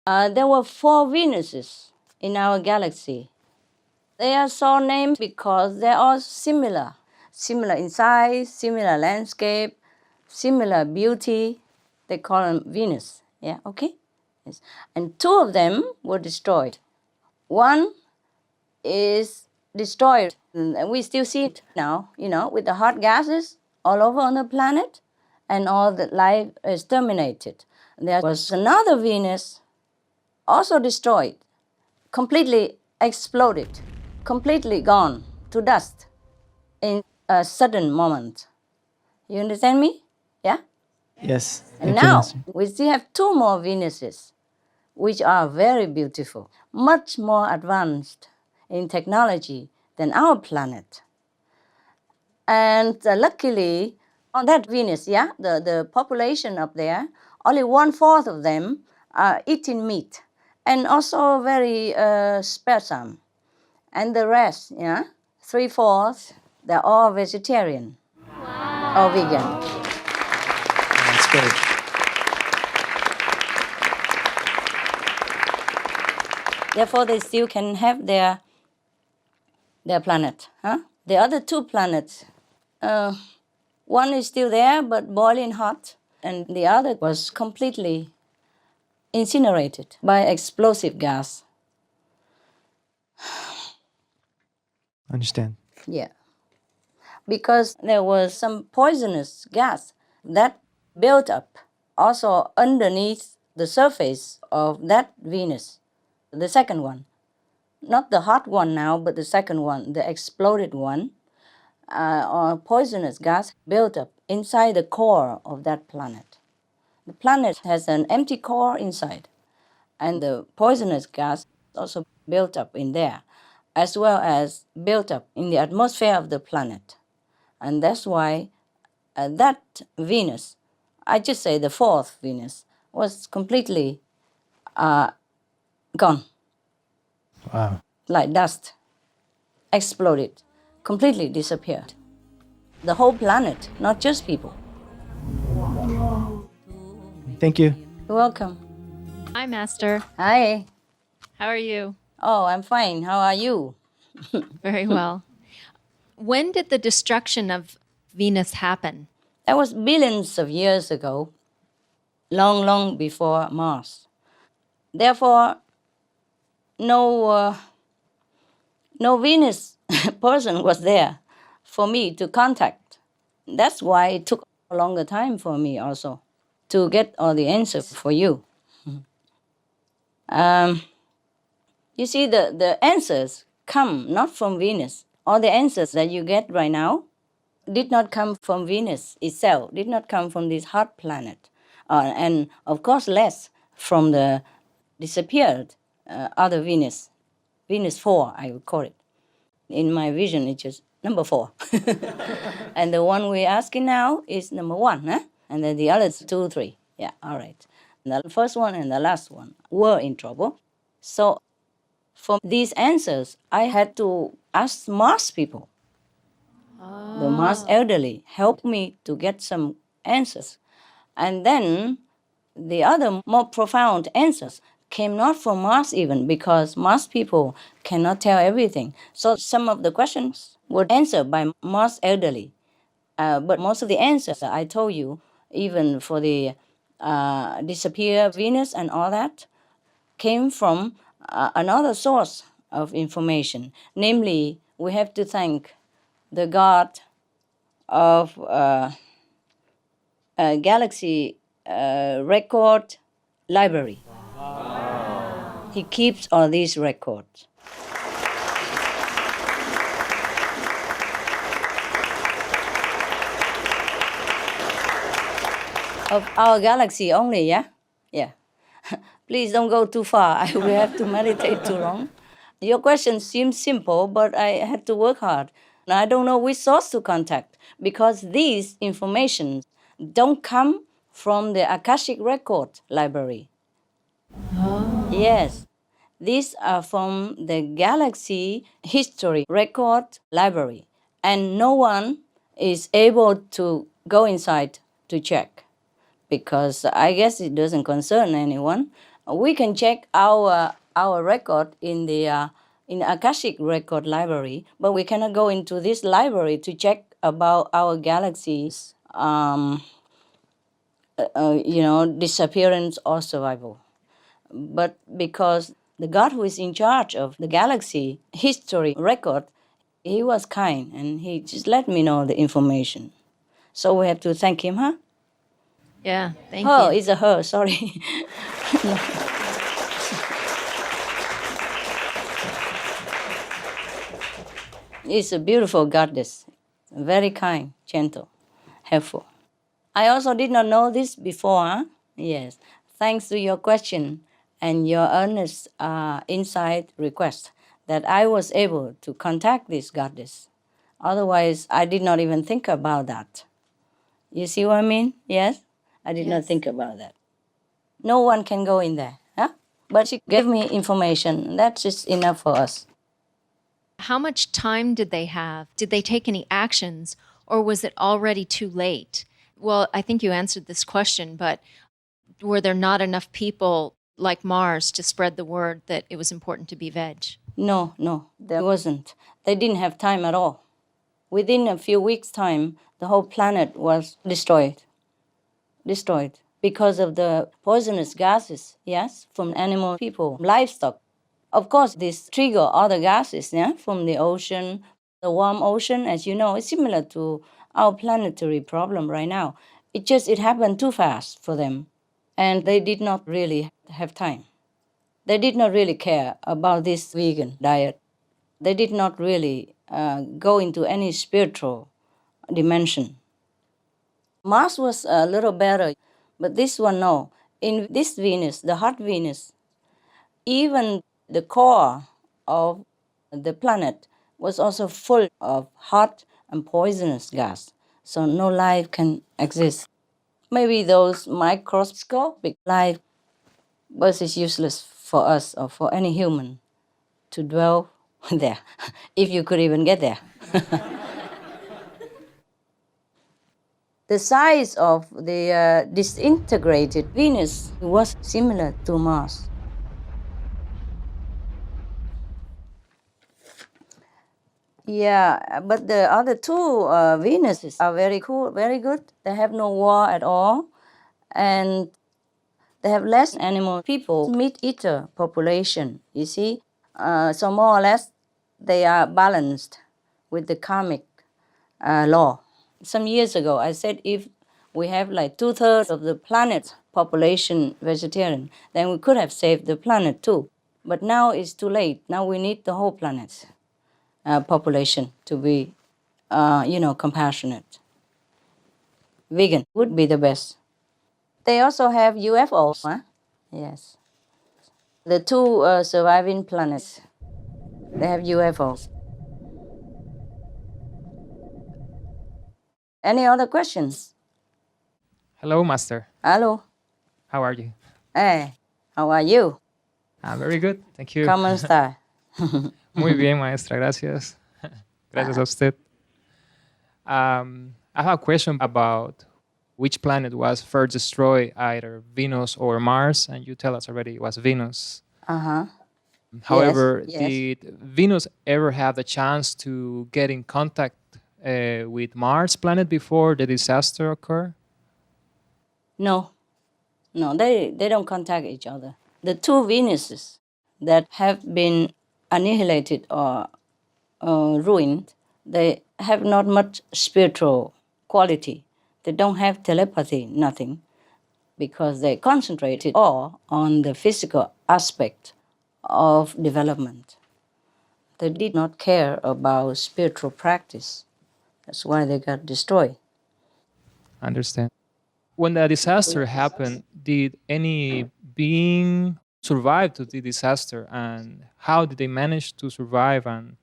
There were 4 Venuses in our galaxy. They are so named because they're all similar in size, similar landscape, similar beauty. They call them Venus. Yeah, okay? Yes. And 2 of them were destroyed. One is destroyed. And we still see it now, with the hot gases all over on the planet, and all the life is terminated. There was another Venus also destroyed, completely exploded, completely gone to dust in a sudden moment. You understand me? Yeah? Yes. And now we still have 2 more Venuses, which are very beautiful, much more advanced in technology than our planet. And luckily, on that Venus, the population up there, only 1/4 of them are eating meat, and also very sparesome. And the rest, 3/4, they're all vegetarian or vegan. That's great. Therefore, they still can have their planet. The other 2 planets, one is still there but boiling hot, and the other was completely incinerated by explosive gas. Understand. Yeah. Because there was some poisonous gas that built up also underneath the surface of that Venus, the second one. Not the hot one now, but the second one, the exploded one, or poisonous gas built up inside the core of that planet. The planet has an empty core inside, and the poisonous gas also built up in there, as well as built up in the atmosphere of the planet. And that's why that Venus, I just say the 4th Venus, was completely gone. Wow. Like dust, exploded, completely disappeared. The whole planet, not just people. Thank you. You're welcome. Hi, Master. Hi. How are you? Oh, I'm fine. How are you? Very well. When did the destruction of Venus happen? That was billions of years ago, long, long before Mars. Therefore, no Venus person was there for me to contact. That's why it took a longer time for me also to get all the answers for you. You see, the answers come not from Venus. All the answers that you get right now did not come from Venus itself, did not come from this hot planet. And of course less from the disappeared other Venus, Venus 4, I would call it. In my vision, it's just number 4. And the one we're asking now is number 1, huh? And then the others 2, 3. Yeah, all right. And the first one and the last one were in trouble. So for these answers, I had to ask Mars people. The Mars elderly helped me to get some answers. And then the other more profound answers came not from Mars even, because Mars people cannot tell everything. So some of the questions were answered by Mars elderly. But most of the answers I told you, even for the disappear Venus and all that, came from another source of information. Namely, we have to thank the God of Galaxy Record Library. He keeps all these records. Of our galaxy only, yeah? Yeah. Please don't go too far. I will have to meditate too long. Your question seems simple, but I had to work hard. I don't know which source to contact, because these information don't come from the Akashic Record Library. Oh. Yes. These are from the Galaxy History Record Library, and no one is able to go inside to check, because I guess it doesn't concern anyone. We can check our record in the in Akashic Record Library, but we cannot go into this library to check about our galaxy's disappearance or survival. But because the God who is in charge of the galaxy history record, he was kind and he just let me know the information. So we have to thank him, huh? Yeah, thank Her, you. it's a her, sorry. It's a beautiful goddess, very kind, gentle, helpful. I also did not know this before, huh? Yes. Thanks to your question and your earnest insight request that I was able to contact this goddess. Otherwise, I did not even think about that. You see what I mean? Yes? I did not Yes. think about that. No one can go in there, huh? But she gave me information. That's just enough for us. How much time did they have? Did they take any actions, or was it already too late? Well, I think you answered this question, but were there not enough people like Mars to spread the word that it was important to be veg? No, there wasn't. They didn't have time at all. Within a few weeks' time, the whole planet was destroyed because of the poisonous gases, yes, from animal, people, livestock. Of course, this trigger other gases, yeah, from the ocean. The warm ocean, as you know, is similar to our planetary problem right now. It happened too fast for them, and they did not really have time. They did not really care about this vegan diet. They did not really go into any spiritual dimension. Mars was a little better, but this one, no. In this Venus, the hot Venus, even the core of the planet was also full of hot and poisonous gas, so no life can exist. Maybe those microscopic life, but it's useless for us or for any human to dwell there, if you could even get there. The size of the disintegrated Venus was similar to Mars. Yeah, but the other two Venuses are very cool, very good. They have no war at all, and they have less animal people, meat eater population, you see. So more or less, they are balanced with the karmic law. Some years ago, I said if we have like 2/3 of the planet's population vegetarian, then we could have saved the planet too. But now it's too late. Now we need the whole planet's population to be, compassionate. Vegan would be the best. They also have UFOs, huh? Yes. The two surviving planets, they have UFOs. Any other questions? Hello, Master. Hello. How are you? Hey, how are you? I'm very good. Thank you. ¿Cómo está? Muy bien, maestra. Gracias. Gracias a usted. I have a question about which planet was first destroyed, either Venus or Mars, and you tell us already it was Venus. Uh-huh. However, yes. did Venus ever have the chance to get in contact with Mars planet before the disaster occurred? No, they don't contact each other. The two Venuses that have been annihilated or ruined, they have not much spiritual quality. They don't have telepathy, nothing, because they concentrated all on the physical aspect of development. They did not care about spiritual practice. That's why they got destroyed. Understand. When the disaster happened, did any being survive to the disaster, and how did they manage to survive, and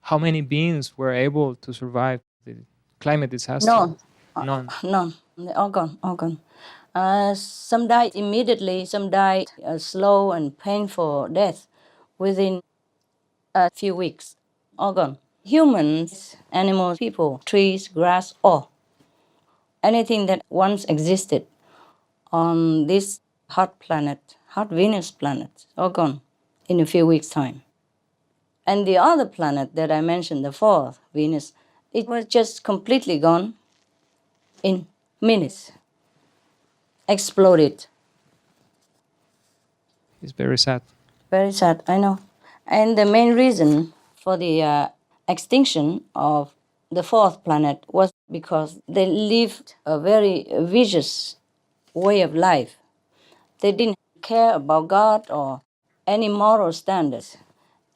how many beings were able to survive the climate disaster? None. None. None. They're all gone, all gone. Some died immediately, some died a slow and painful death within a few weeks. All gone. Humans, animals, people, trees, grass, all. Anything that once existed on this hot planet, hot Venus planets, all gone in a few weeks' time. And the other planet that I mentioned, the fourth, Venus, it was just completely gone in minutes. Exploded. It's very sad. Very sad, I know. And the main reason for the extinction of the fourth planet was because they lived a very vicious way of life. They didn't care about God or any moral standards.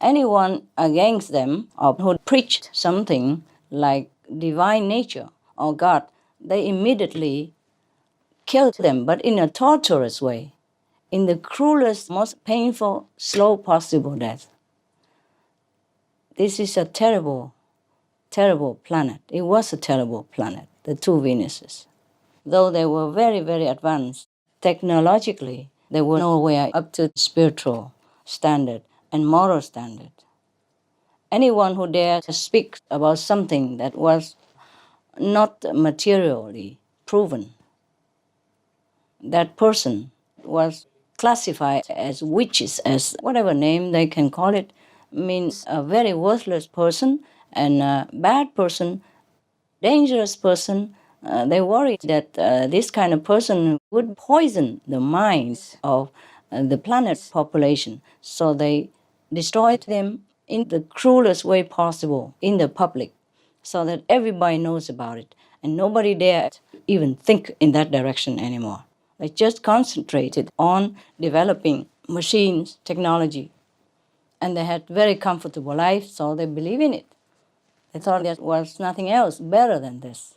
Anyone against them or who preached something like divine nature or God, they immediately killed them, but in a torturous way, in the cruelest, most painful, slow possible death. This is a terrible, terrible planet. It was a terrible planet, the two Venuses. Though they were very, very advanced technologically, they were nowhere up to spiritual standard and moral standard. Anyone who dared to speak about something that was not materially proven, that person was classified as witches, as whatever name they can call it, means a very worthless person and a bad person, dangerous person. They worried that this kind of person would poison the minds of the planet's population. So they destroyed them in the cruelest way possible in the public so that everybody knows about it. And nobody dared even think in that direction anymore. They just concentrated on developing machines, technology. And they had very comfortable life, so they believe in it. They thought there was nothing else better than this,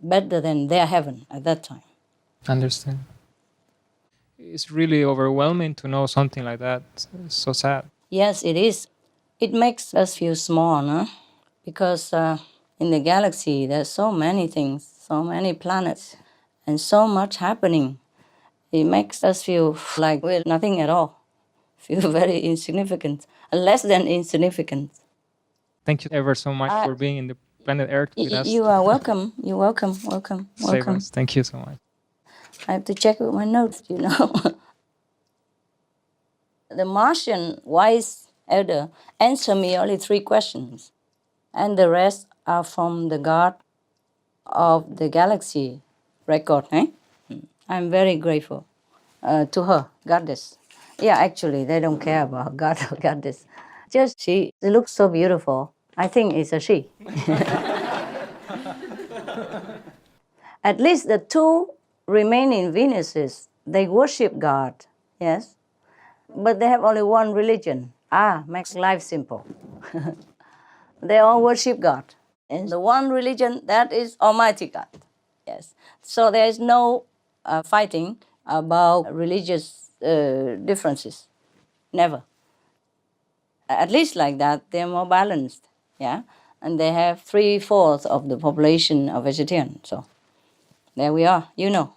better than their heaven at that time. Understand. It's really overwhelming to know something like that. It's so sad. Yes, it is. It makes us feel small, no? Because in the galaxy, there's so many things, so many planets, and so much happening. It makes us feel like we're nothing at all. Feel very insignificant, less than insignificant. Thank you ever so much for being in the planet Earth with us. You are welcome. You're welcome. Welcome. Save Welcome. us. Thank you so much. I have to check with my notes, you know. The Martian wise elder answered me only 3 questions, and the rest are from the God of the galaxy record. I'm very grateful to her, goddess. Yeah, actually, they don't care about God or goddess. Just she looks so beautiful. I think it's a she. At least the 2 remaining Venuses, they worship God, yes? But they have only one religion. Makes life simple. They all worship God. And the one religion, that is Almighty God, yes. So there is no fighting about religious differences, never. At least like that, they're more balanced, yeah? And they have 3/4 of the population of vegetarian, so there we are, you know.